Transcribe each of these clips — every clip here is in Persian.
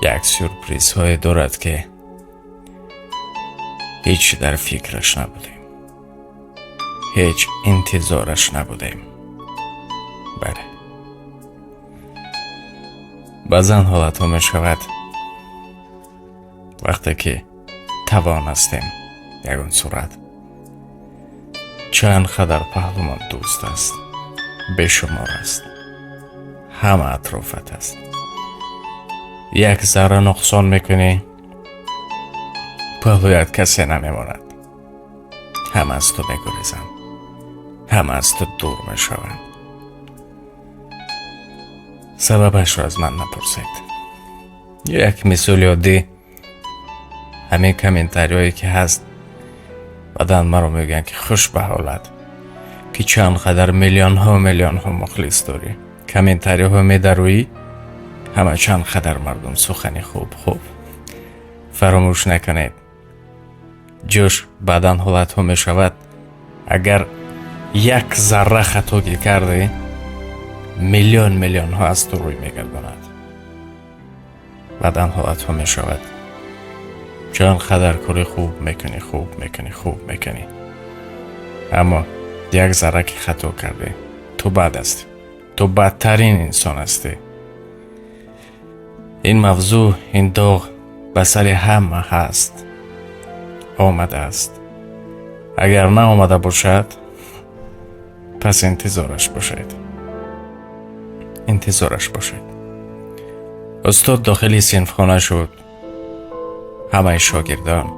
یک سورپریز های دارد که هیچ در فکرش نبودیم، هیچ انتظارش نبودیم. بله، بعضا حالت ها می شود وقتی که توانستیم یگان صورت چند قدر پهلومان دوست است، بشمار است، همه اطرافت است. یک ذره نقصان میکنی پهلویت کسی نمیماند، همه از تو میگریزند، همه از تو دور میشوند. سببش را از من نپرسید. یک مثال عادی همین کامنتاریایی که هست بعدن مرا میگن که خوش به حالت که چند قدر میلیون ها مخلص داری. کامنتاری ها میدروی همه چند قدر مردم سخنی خوب فراموش نکنید. جوش بعدن حالت ها میشود اگر یک ذره خطاگی کرده میلیون ها از تو روی میگرداند. بعدن حالت ها میشود چند قدر کاری خوب میکنی اما یک ذره که خطا کرده تو بد است، تو بدترین انسان هستی. این موضوع، این داغ به سر همه هست، آمده است. اگر نه آمده باشد پس انتظارش باشید. استاد داخلی صنف خانه شد. همه شاگردان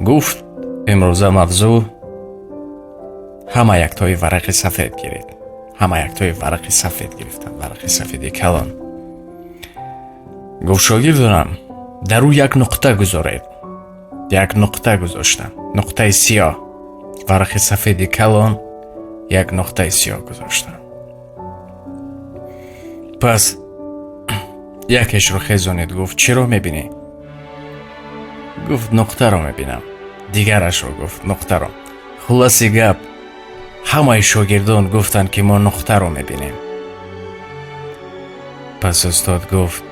گفت امروزه موضوع همه یک تای ورق سفید گیرید. همه یک تای ورق سفید گرفتن، ورق سفید کلان. گفت شاگردانم در او یک نقطه گذارید. یک نقطه گذاشتن، نقطه سیاه. ورق سفید کلان یک نقطه سیاه گذاشتن. پس یکیش رو خیزانید. گفت چرا میبینی؟ گفت نقطه رو میبینم. دیگرش رو گفت نقطه رو. خلاصی گپ همه شاگردان گفتن که ما نقطه رو میبینیم. پس استاد گفت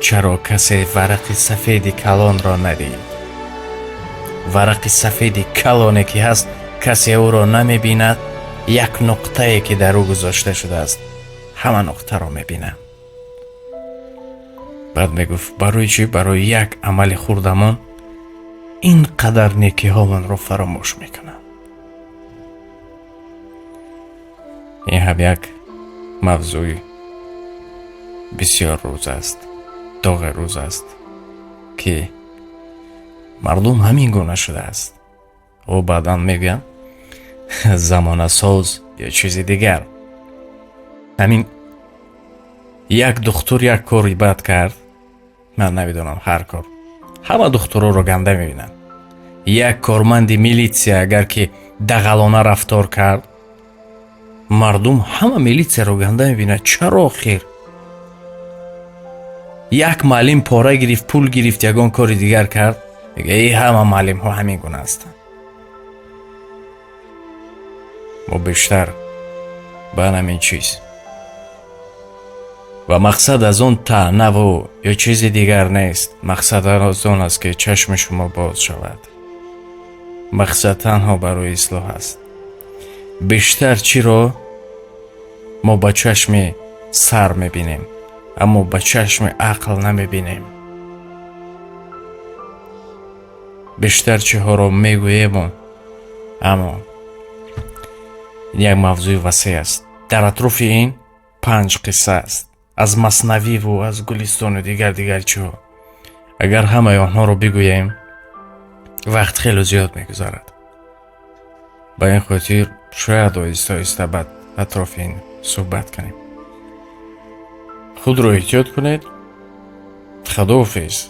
چرا کسی ورق سفید کلان را ندید؟ ورق سفید کلانی که هست کسی او را نمیبیند. یک نقطه که در او گذاشته شده است همه نقطه را میبینم. بعد میگفت برای چی؟ برای یک عمل خوردمان این قدر نیکی ها من را فراموش میکنم. این هم یک موضوع بسیار روز است، داغ روز است که مردم همین گونه شده است. و بعدا میگن زمانه ساز یا چیز دیگر. همین یک دکتر یک کاری بد کرد، من نمیدونم هر کار، همه دکترها رو گنده میبینن. یک کارمند میلیتسیا اگر که دغلانه رفتار کرد مردم همه میلیتسیا رو گنده میبینن. چرا خیر؟ یک معلم پاره گرفت، پول گرفت، یگان کاری دیگر کرد، میگه ای همه معلم ها همین گونه هستن. ما بیشتر به همین چیز و مقصد از اون طعنه و یا چیز دیگر نیست. مقصد از اون است که چشم شما باز شود. مقصد تنها برای اصلاح است. بیشتر چی رو ما با چشم سر میبینیم اما با چشم عقل نمیبینیم. بیشتر چی ها رو میگوییم اما یک موضوع وسیع است. در اطراف این 5 قصه است، از مثنوی و از گلستان و دیگر چیها. اگر همه آنها رو بگوییم وقت خیلی زیاد میگذارد. با این خاطر شاید آهسته بعد اطراف این صحبت کنیم. خود رو احتیاط کنید. خداحافظ.